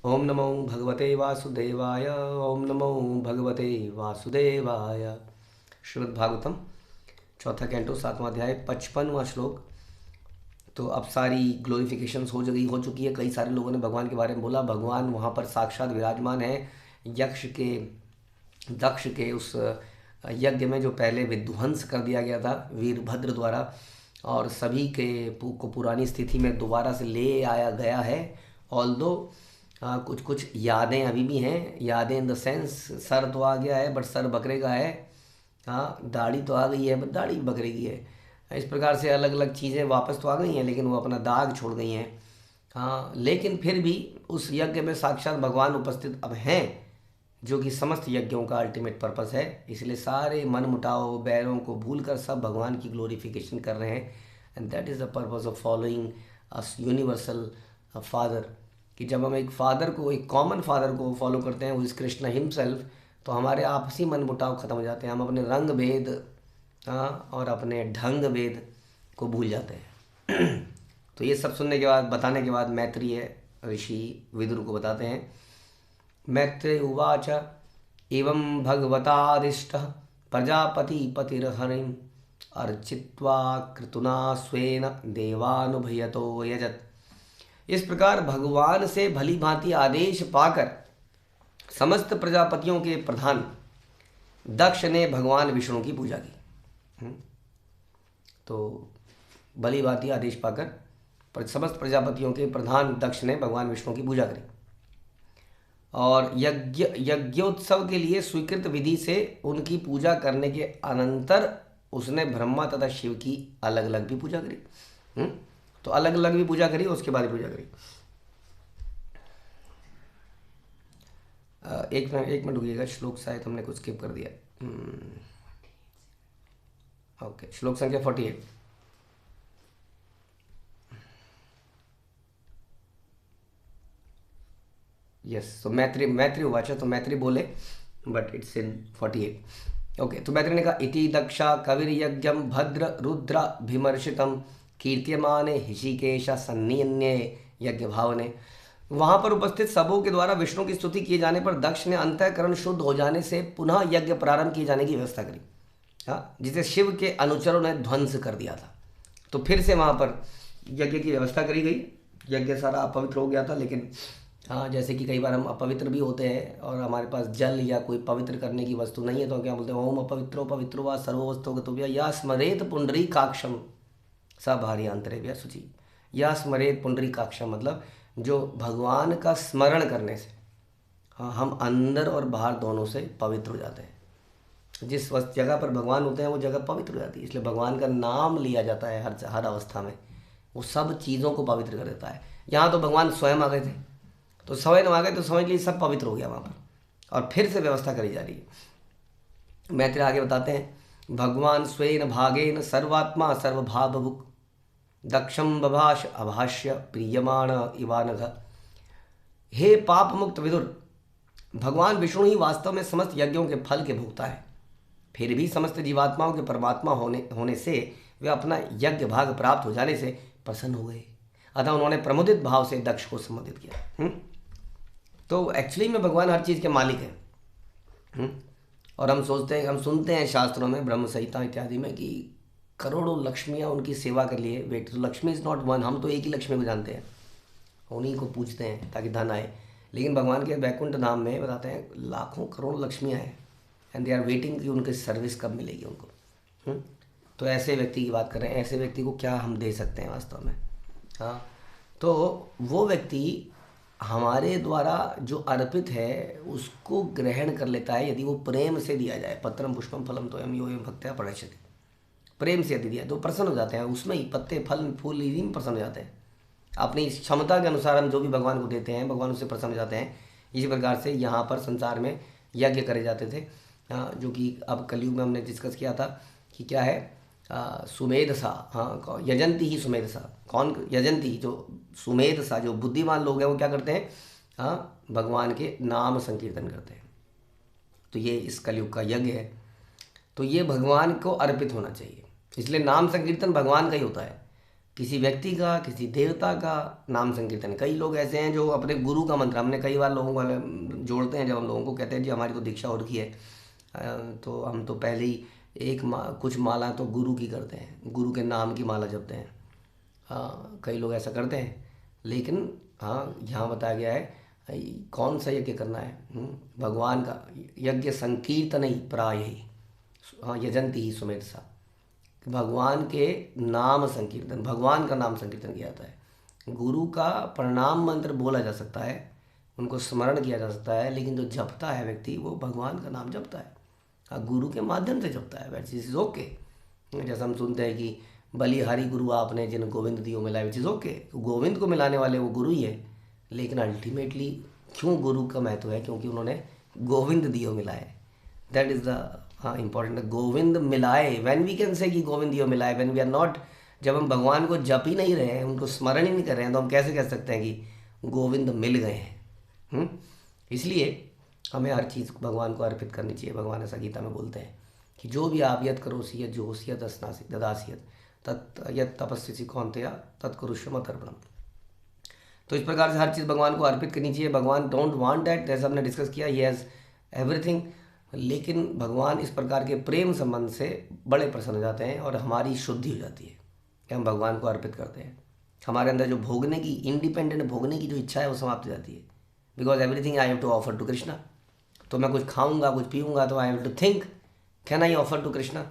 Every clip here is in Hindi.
ओम नमो भगवते वासुदेवाय। ओम नमो भगवते वासुदेवाय। श्रीमद् भागवतम चौथा कैंटो 7वां अध्याय 55वां श्लोक। तो अब सारी ग्लोरिफिकेशंस हो चुकी है। कई सारे लोगों ने भगवान के बारे में बोला। भगवान वहाँ पर साक्षात विराजमान है। यक्ष के दक्ष के उस यज्ञ में जो पहले विध्वंस कर दिया गया था वीरभद्र द्वारा, और सभी के को पुरानी स्थिति में दोबारा से ले आया गया है। ऑल्दो कुछ कुछ यादें अभी भी हैं। यादें इन द सेंस सर तो आ गया है बट सर बकरे का है। हाँ, दाढ़ी तो आ गई है बट दाढ़ी बकरे की है। इस प्रकार से अलग अलग चीज़ें वापस तो आ गई हैं लेकिन वो अपना दाग छोड़ गई हैं। हाँ, लेकिन फिर भी उस यज्ञ में साक्षात भगवान उपस्थित अब हैं, जो कि समस्त यज्ञों का अल्टीमेट पर्पस है। इसलिए सारे मन मुटाव बैरों को भूल कर सब भगवान की ग्लोरिफिकेशन कर रहे हैं। And that is the purpose of following a universal father. कि जब हम एक फादर को, एक कॉमन फादर को फॉलो करते हैं, वो इस कृष्ण हिमसेल्फ, तो हमारे आपसी मन मुटाव ख़त्म हो जाते हैं। हम अपने रंग भेद, हाँ, और अपने ढंग भेद को भूल जाते हैं। तो ये सब सुनने के बाद, बताने के बाद मैत्रेय ऋषि विदुर को बताते हैं। मैत्रेय उवाच एवं भगवतादिष्टः प्रजापतिपतिर्हरिम् अर्चित्वा क्रतुना स्वेन देवानुभयतो यजत। इस प्रकार भगवान से भली भांति आदेश पाकर समस्त प्रजापतियों के प्रधान दक्ष ने भगवान विष्णु की पूजा की। तो भली भांति आदेश पाकर समस्त प्रजापतियों के प्रधान दक्ष ने भगवान विष्णु की पूजा करी, और यज्ञोत्सव के लिए स्वीकृत विधि से उनकी पूजा करने के अनंतर उसने ब्रह्मा तथा शिव की अलग अलग भी पूजा करी। तो अलग अलग भी पूजा करी, उसके बाद पूजा करी। एक मिनट रुकिएगा, श्लोक शायद हमने कुछ स्किप कर दिया। ओके, श्लोक संख्या 48। यस, तो मैत्री उवाच, तो मैत्री बोले बट इट्स इन 48। ओके, तो मैत्री ने कहा इति दक्षा कविर्यज्ञम भद्र रुद्र विमर्शितम कीर्त्यमाने ऋषिकेश सन्निन्ये यज्ञ भावने। वहाँ पर उपस्थित सबों के द्वारा विष्णु की स्तुति किए जाने पर दक्ष ने अंतःकरण शुद्ध हो जाने से पुनः यज्ञ प्रारंभ किए जाने की व्यवस्था करी। हाँ, जिसे शिव के अनुचरों ने ध्वंस कर दिया था। तो फिर से वहाँ पर यज्ञ की व्यवस्था करी गई। यज्ञ सारा अपवित्र हो गया था, लेकिन हाँ, जैसे कि कई बार हम अपवित्र भी होते हैं और हमारे पास जल या कोई पवित्र करने की वस्तु नहीं है, तो क्या बोलते हैं, ओम अपवित्रो पवित्रो व सर्ववस्तु गतोभ्य या स्मरेत पुंडरीकाक्षम सभार्यांतरेभ्य शुचि। या स्मरेत पुंडरीकाक्षम मतलब जो भगवान का स्मरण करने से, हाँ, हम अंदर और बाहर दोनों से पवित्र हो जाते हैं। जिस जगह पर भगवान होते हैं वो जगह पवित्र हो जाती है। इसलिए भगवान का नाम लिया जाता है हर अवस्था में। वो सब चीज़ों को पवित्र कर देता है। यहाँ तो भगवान स्वयं आ गए थे, तो स्वयं आ गए तो समझ लीजिए सब पवित्र हो गया वहाँ पर, और फिर से व्यवस्था करी जा रही है। मैत्रेय आगे बताते हैं, भगवान स्वेन भागेन सर्वात्मा सर्वभावभुक् दक्षम बभाष अभाष्य प्रियमाण इवानघ। हे पाप मुक्त विदुर, भगवान विष्णु ही वास्तव में समस्त यज्ञों के फल के भोक्ता है। फिर भी समस्त जीवात्माओं के परमात्मा होने से वे अपना यज्ञ भाग प्राप्त हो जाने से प्रसन्न हो गए। अतः उन्होंने प्रमुदित भाव से दक्ष को संबोधित किया। तो एक्चुअली में भगवान हर चीज़ के मालिक हैं। और हम सुनते हैं शास्त्रों में, ब्रह्म संहिता इत्यादि में, कि करोड़ों लक्ष्मियाँ उनकी सेवा के लिए वेट। तो लक्ष्मी इज़ नॉट वन, हम तो एक ही लक्ष्मी को जानते हैं, उन्हीं को पूजते हैं ताकि धन आए। लेकिन भगवान के वैकुंठ धाम में बताते हैं लाखों करोड़ लक्ष्मियाँ हैं, एंड दे आर वेटिंग कि उनकी सर्विस कब मिलेगी उनको। तो ऐसे व्यक्ति की बात कर रहे हैं। ऐसे व्यक्ति को क्या हम दे सकते हैं वास्तव में? हाँ, तो वो व्यक्ति हमारे द्वारा जो अर्पित है उसको ग्रहण कर लेता है, यदि वो प्रेम से दिया जाए। पत्रम पुष्पम फलम तोयम यो एवं भक्त्या प्रयच्छति। प्रेम से यदि दिया तो प्रसन्न हो जाते हैं, उसमें ही पत्ते फल फूल इन्हीं में प्रसन्न हो जाते हैं। अपनी क्षमता के अनुसार हम जो भी भगवान को देते हैं, भगवान उससे प्रसन्न हो जाते हैं। इसी प्रकार से यहाँ पर संसार में यज्ञ करे जाते थे, जो कि अब कलयुग में हमने डिस्कस किया था कि क्या है, सुमेध सा, हाँ, यजंती ही सुमेध सा। कौन यजंती? जो सुमेध सा, जो बुद्धिमान लोग हैं वो क्या करते हैं, हाँ, भगवान के नाम संकीर्तन करते हैं। तो ये इस कलयुग का यज्ञ है, तो ये भगवान को अर्पित होना चाहिए। इसलिए नाम संकीर्तन भगवान का ही होता है। किसी व्यक्ति का, किसी देवता का नाम संकीर्तन। कई लोग ऐसे हैं जो अपने गुरु का मंत्र, हमने कई बार लोगों को जोड़ते हैं, जब हम लोगों को कहते हैं जी हमारी तो दीक्षा हो रखी है, तो हम तो पहले ही कुछ माला तो गुरु की करते हैं, गुरु के नाम की माला जपते हैं। हाँ, कई लोग ऐसा करते हैं, लेकिन हाँ यहाँ बताया गया है कौन सा यज्ञ करना है। भगवान का यज्ञ संकीर्तन ही प्राय ही, हाँ यजंती ही सुमेध सा, भगवान के नाम संकीर्तन, भगवान का नाम संकीर्तन किया जाता है। गुरु का प्रणाम मंत्र बोला जा सकता है, उनको स्मरण किया जा सकता है, लेकिन जो जपता है व्यक्ति वो भगवान का नाम जपता है, हाँ गुरु के माध्यम से जपता है। That is okay. जैसा हम सुनते हैं कि बलिहारी गुरु आपने जिन गोविंद दियो मिलाए, विच इज़ ओके। गोविंद को मिलाने वाले वो गुरु ही है, लेकिन अल्टीमेटली क्यों गुरु का महत्व है? क्योंकि उन्होंने गोविंद दियो मिलाए। दैट इज़ द हाँ इम्पॉर्टेंट, गोविंद मिलाए। व्हेन वी कैन से कि गोविंद दियो मिलाए, व्हेन वी आर नॉट, जब हम भगवान को जप ही नहीं रहे हैं, उनको स्मरण ही नहीं कर रहे हैं, तो हम कैसे कह सकते हैं कि गोविंद मिल गए हैं? इसलिए हमें हर चीज़ भगवान को अर्पित करनी चाहिए। भगवान ऐसा गीता में बोलते हैं कि जो भी आप यत करोसि यत जोहोसि यत अस्नासि ददासि यत तत् यत तपस्विसि कौन्तेय तत्कुरुष्व मदर्पणम्। तो इस प्रकार से हर चीज़ भगवान को अर्पित करनी चाहिए। भगवान डोंट वांट दैट, जैसा हमने डिस्कस किया, ही हैज़ एवरीथिंग, लेकिन भगवान इस प्रकार के प्रेम संबंध से बड़े प्रसन्न हो जाते हैं और हमारी शुद्धि हो जाती है कि हम भगवान को अर्पित करते हैं। हमारे अंदर जो भोगने की, इंडिपेंडेंट भोगने की जो इच्छा है वो समाप्त हो जाती है। Because everything I have to offer to Krishna. तो मैं कुछ खाऊंगा, कुछ पीऊँगा, तो I have to think can I offer to Krishna,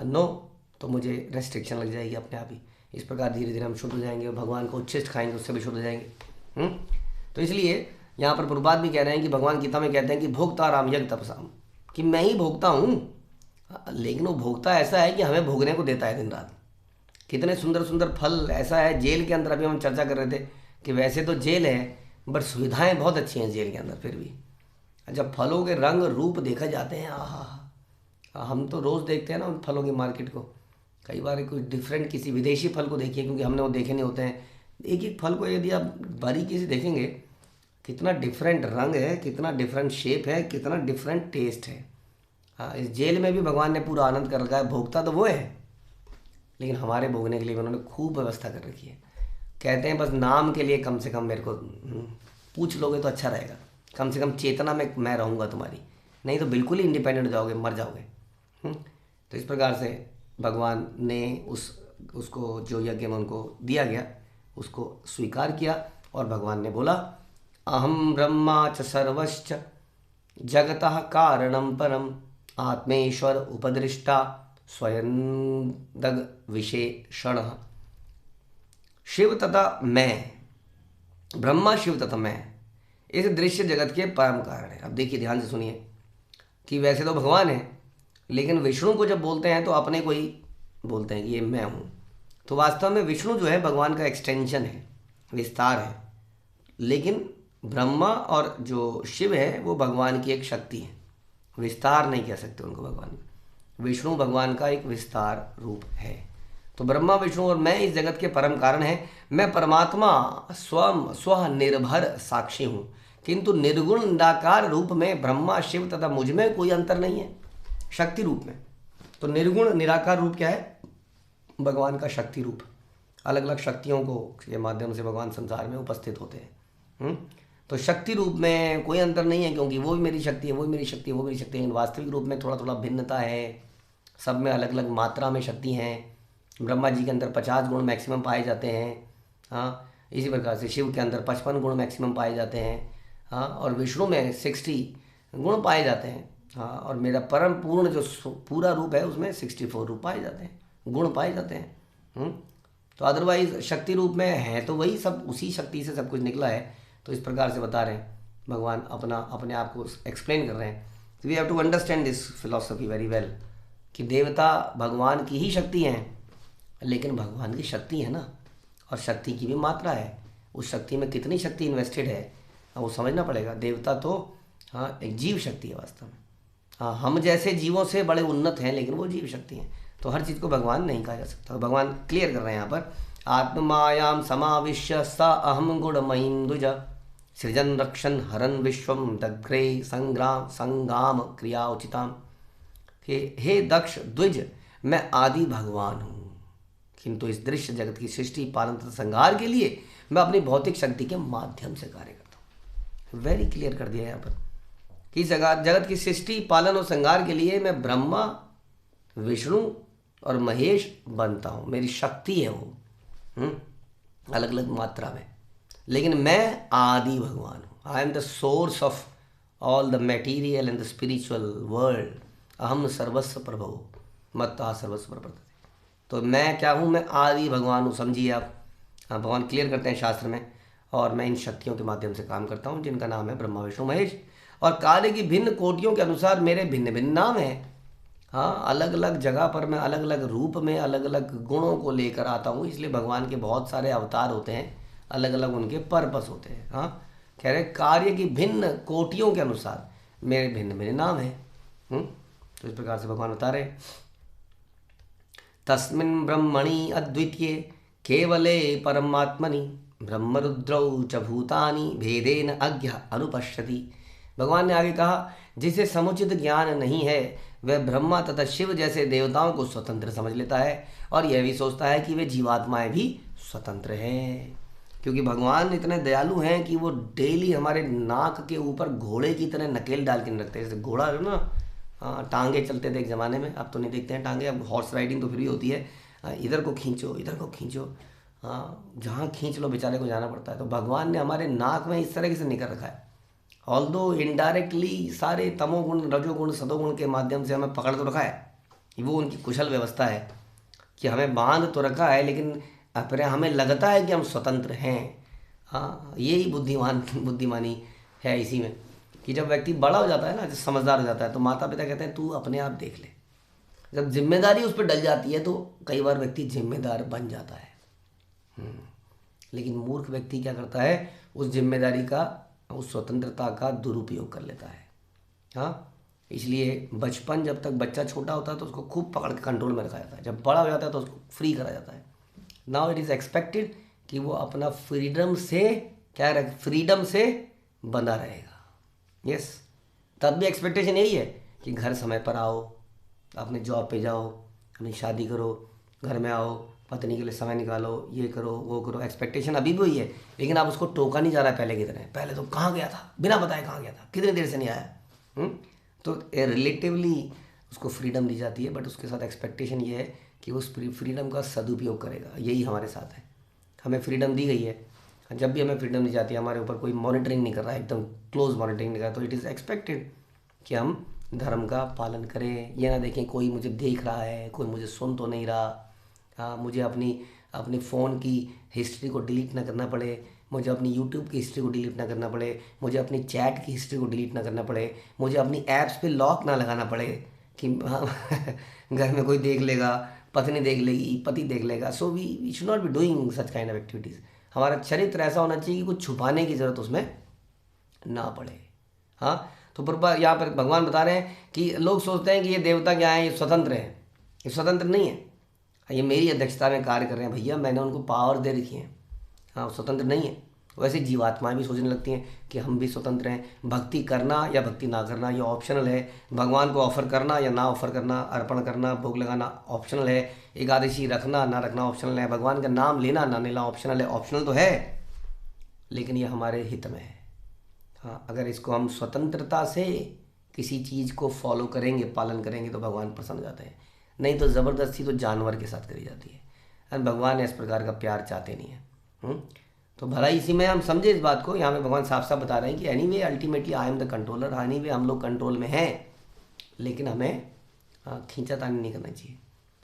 no, तो मुझे रेस्ट्रिक्शन लग जाएगी अपने आप ही। इस प्रकार धीरे धीरे हम शुद्ध हो जाएंगे और भगवान को उच्छिष्ट खाएंगे, उससे भी शुद्ध हो जाएंगे। तो इसलिए यहाँ पर प्रभुपाद भी कह रहे हैं कि भगवान गीता में कहते हैं कि भोक्ता राम यज्ञ तपसाम, कि मैं ही भोगता हूँ, लेकिन वो भोगता ऐसा है कि हमें भोगने को देता है दिन रात। कितने सुंदर सुंदर फल, ऐसा है जेल के अंदर, अभी हम चर्चा कर रहे थे कि वैसे तो जेल है बट सुविधाएं बहुत अच्छी हैं जेल के अंदर, फिर भी जब फलों के रंग रूप देखा जाते हैं, आहा, हम तो रोज़ देखते हैं ना उन फलों की मार्केट को। कई बार कुछ डिफरेंट किसी विदेशी फल को देखिए, क्योंकि हमने वो देखे नहीं होते हैं। एक एक फल को यदि आप बारीकी से देखेंगे, कितना डिफरेंट रंग है, कितना डिफरेंट शेप है, कितना डिफरेंट टेस्ट है। हाँ, इस जेल में भी भगवान ने पूरा आनंद कर रखा है। भोगता तो वो है, लेकिन हमारे भोगने के लिए उन्होंने खूब व्यवस्था कर रखी है। कहते हैं बस नाम के लिए कम से कम मेरे को पूछ लोगे तो अच्छा रहेगा, कम से कम चेतना में मैं रहूँगा तुम्हारी, नहीं तो बिल्कुल ही इंडिपेंडेंट हो जाओगे, मर जाओगे। तो इस प्रकार से भगवान ने उसको जो यज्ञ में उनको दिया गया उसको स्वीकार किया, और भगवान ने बोला अहम ब्रह्मा च सर्वश्च जगतः कारणम परम आत्मेश्वर उपदृष्टा स्वयं दग विशेषण। शिव तथा मैं, ब्रह्मा शिव तथा मैं इस दृश्य जगत के परम कारण है। अब देखिए ध्यान से सुनिए कि वैसे तो भगवान है, लेकिन विष्णु को जब बोलते हैं तो अपने को ही बोलते हैं कि ये मैं हूँ। तो वास्तव में विष्णु जो है भगवान का एक्सटेंशन है, विस्तार है, लेकिन ब्रह्मा और जो शिव है वो भगवान की एक शक्ति है, विस्तार नहीं कह सकते उनको भगवान। विष्णु भगवान का एक विस्तार रूप है। तो ब्रह्मा विष्णु और मैं इस जगत के परम कारण है। मैं परमात्मा स्व निर्भर साक्षी हूँ, किंतु निर्गुण निराकार रूप में ब्रह्मा शिव तथा मुझ में कोई अंतर नहीं है, शक्ति रूप में। तो निर्गुण निराकार रूप क्या है? भगवान का शक्ति रूप। अलग अलग शक्तियों को के माध्यम से भगवान संसार में उपस्थित होते हैं। तो शक्ति रूप में कोई अंतर नहीं है, क्योंकि वो भी मेरी शक्ति है, वो भी मेरी शक्ति है, वो मेरी शक्ति है। वास्तविक रूप में थोड़ा थोड़ा भिन्नता है, सब में अलग अलग मात्रा में शक्ति हैं। ब्रह्मा जी के अंदर 50 गुण मैक्सिमम पाए जाते हैं, हाँ। इसी प्रकार से शिव के अंदर 55 गुण मैक्सिमम पाए जाते हैं, हाँ। और विष्णु में 60 गुण पाए जाते हैं, हाँ। और मेरा परम पूर्ण जो पूरा रूप है उसमें 64 रूप पाए जाते हैं, गुण पाए जाते हैं। तो अदरवाइज शक्ति रूप में है तो वही सब, उसी शक्ति से सब कुछ निकला है। तो इस प्रकार से बता रहे हैं भगवान, अपने आप को एक्सप्लेन कर रहे हैं। तो we have to understand this philosophy very well कि देवता भगवान की ही शक्ति हैं, लेकिन भगवान की शक्ति है ना, और शक्ति की भी मात्रा है। उस शक्ति में कितनी शक्ति इन्वेस्टेड है वो समझना पड़ेगा। देवता तो हाँ एक जीव शक्ति है वास्तव में, हाँ। हम जैसे जीवों से बड़े उन्नत हैं, लेकिन वो जीव शक्ति हैं। तो हर चीज़ को भगवान नहीं कहा जा सकता। भगवान क्लियर कर रहे हैं यहाँ पर, आत्मायाम समाविश्य स अहम गुणमयीं द्विज सृजन रक्षन हरन विश्वम दग्रे संगाम क्रिया उचिताम। हे दक्ष द्विज, मैं आदि भगवान हूँ। किंतु इस दृश्य जगत की सृष्टि पालन तथा संहार के लिए मैं अपनी भौतिक शक्ति के माध्यम से कार्य करता हूँ। वेरी क्लियर कर दिया यहाँ पर कि जगत की सृष्टि पालन और संहार के लिए मैं ब्रह्मा, विष्णु और महेश बनता हूँ। मेरी शक्ति है वो, अलग अलग मात्रा में, लेकिन मैं आदि भगवान हूँ। I am the source of all the material and the spiritual world. अहम सर्वस्व प्रभो मत्तः सर्वस्व प्रवर्तते। तो मैं क्या हूँ? मैं आदि भगवान हूँ, समझिए आप। हाँ, भगवान क्लियर करते हैं शास्त्र में। और मैं इन शक्तियों के माध्यम से काम करता हूँ जिनका नाम है ब्रह्मा, विष्णु, महेश। और कार्य की भिन्न कोटियों के अनुसार मेरे भिन्न भिन्न नाम हैं। हाँ, अलग अलग जगह पर मैं अलग अलग रूप में अलग अलग गुणों को लेकर आता हूँ। इसलिए भगवान के बहुत सारे अवतार होते हैं, अलग अलग उनके पर्पस होते हैं। हाँ, कह रहे कार्य की भिन्न कोटियों के अनुसार मेरे भिन्न भिन्न नाम हैं। तो इस प्रकार से भगवान बता रहे, तस्मिन् ब्रह्मणि अद्वितीये केवले परमात्मनि ब्रह्मरुद्रौ च भूतानि भेदेन अज्ञ अनुपश्यति। भगवान ने आगे कहा, जिसे समुचित ज्ञान नहीं है वह ब्रह्मा तथा शिव जैसे देवताओं को स्वतंत्र समझ लेता है और यह भी सोचता है कि वे जीवात्माएं भी स्वतंत्र हैं। क्योंकि भगवान इतने दयालु हैं कि वो डेली हमारे नाक के ऊपर घोड़े की तरह नकेल डाल के नहीं रखते। जैसे घोड़ा है ना, हाँ, टांगे चलते थे एक ज़माने में, अब तो नहीं देखते हैं टांगे। अब हॉर्स राइडिंग तो फ्री होती है, इधर को खींचो, इधर को खींचो, हाँ, जहाँ खींच लो बेचारे को जाना पड़ता है। तो भगवान ने हमारे नाक में इस तरह से नहीं कर रखा है। ऑल्दो इनडायरेक्टली सारे तमोगुण, रजोगुण, सदोगुण के माध्यम से हमें पकड़ तो रखा है। वो उनकी कुशल व्यवस्था है कि हमें बांध तो रखा है, लेकिन फिर हमें लगता है कि हम स्वतंत्र हैं। हाँ, यही बुद्धिमानी है इसी में कि जब व्यक्ति बड़ा हो जाता है ना, जब समझदार हो जाता है, तो माता पिता कहते हैं तू अपने आप देख ले। जब जिम्मेदारी उस पर डल जाती है तो कई बार व्यक्ति जिम्मेदार बन जाता है। लेकिन मूर्ख व्यक्ति क्या करता है? उस जिम्मेदारी का, उस स्वतंत्रता का दुरुपयोग कर लेता है। हाँ, इसलिए बचपन, जब तक बच्चा छोटा होता है तो उसको खूब पकड़ के कंट्रोल में रखा जाता है। जब बड़ा हो जाता है तो उसको फ्री करा जाता है। नाउ इट इज़ एक्सपेक्टेड कि वो अपना फ्रीडम से बंधा रहेगा। यस, तब भी एक्सपेक्टेशन यही है कि घर समय पर आओ, अपने जॉब पे जाओ, अपनी शादी करो, घर में आओ, पत्नी के लिए समय निकालो, ये करो, वो करो। एक्सपेक्टेशन अभी भी वही है, लेकिन आप उसको टोका नहीं जा रहा है पहले की तरह। पहले तो कहाँ गया था, बिना बताए कहाँ गया था, कितनी देर से नहीं आया। तो रिलेटिवली उसको फ्रीडम दी जाती है, बट उसके साथ एक्सपेक्टेशन ये है कि उस फ्रीडम का सदुपयोग करेगा। यही हमारे साथ है। हमें फ्रीडम दी गई है, जब भी हमें फ्रीडम दी जाती है, हमारे ऊपर कोई मॉनिटरिंग नहीं कर रहा है, एकदम क्लोज मॉनिटरिंग नहीं कर रहा, तो इट इज़ एक्सपेक्टेड कि हम धर्म का पालन करें। ये ना देखें कोई मुझे देख रहा है, कोई मुझे सुन तो नहीं रहा। हाँ, मुझे अपनी फ़ोन की हिस्ट्री को डिलीट ना करना पड़े, मुझे अपनी यूट्यूब की हिस्ट्री को डिलीट ना करना पड़े, मुझे अपनी चैट की हिस्ट्री को डिलीट ना करना पड़े, मुझे अपनी ऐप्स पे लॉक ना लगाना पड़े कि हाँ घर में कोई देख लेगा, पत्नी देख लेगी, पति देख लेगा। So we should not be doing such kind of activities. हमारा चरित्र ऐसा होना चाहिए कि कुछ छुपाने की ज़रूरत उसमें ना पड़े। हाँ, तो यहाँ पर भगवान बता रहे हैं कि लोग सोचते हैं कि ये देवता क्या है, ये स्वतंत्र है। ये स्वतंत्र नहीं है, ये मेरी अध्यक्षता में कार्य कर रहे हैं। भैया, मैंने उनको पावर दे रखी है। हाँ, स्वतंत्र नहीं है। वैसे जीवात्माएं भी सोचने लगती हैं कि हम भी स्वतंत्र हैं। भक्ति करना या भक्ति ना करना ये ऑप्शनल है। भगवान को ऑफर करना या ना ऑफर करना, अर्पण करना, भोग लगाना ऑप्शनल है। एकादशी रखना ना रखना ऑप्शनल है। भगवान का नाम लेना ना लेना ऑप्शनल है। ऑप्शनल तो है, लेकिन ये हमारे हित में है। हाँ, अगर इसको हम स्वतंत्रता से किसी चीज़ को फॉलो करेंगे, पालन करेंगे, तो भगवान प्रसन्न हो जाते हैं। नहीं तो ज़बरदस्ती तो जानवर के साथ करी जाती है, और भगवान इस प्रकार का प्यार चाहते नहीं है। तो भला इसी में हम समझे इस बात को। यहाँ पे भगवान साफ साफ बता रहे हैं कि anyway ultimately I am the controller. Anyway हम लोग कंट्रोल में हैं, लेकिन हमें खींचातानी नहीं करना चाहिए।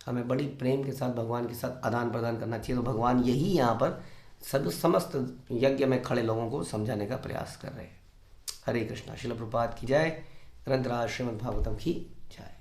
हमें बड़ी प्रेम के साथ भगवान के साथ आदान प्रदान करना चाहिए। तो भगवान यही यहाँ पर समस्त यज्ञ में खड़े लोगों को समझाने का प्रयास कर रहे हैं। हरे कृष्णा। श्रील प्रभुपाद की जय। ग्रंथराज श्रीमद् भागवतम की जय।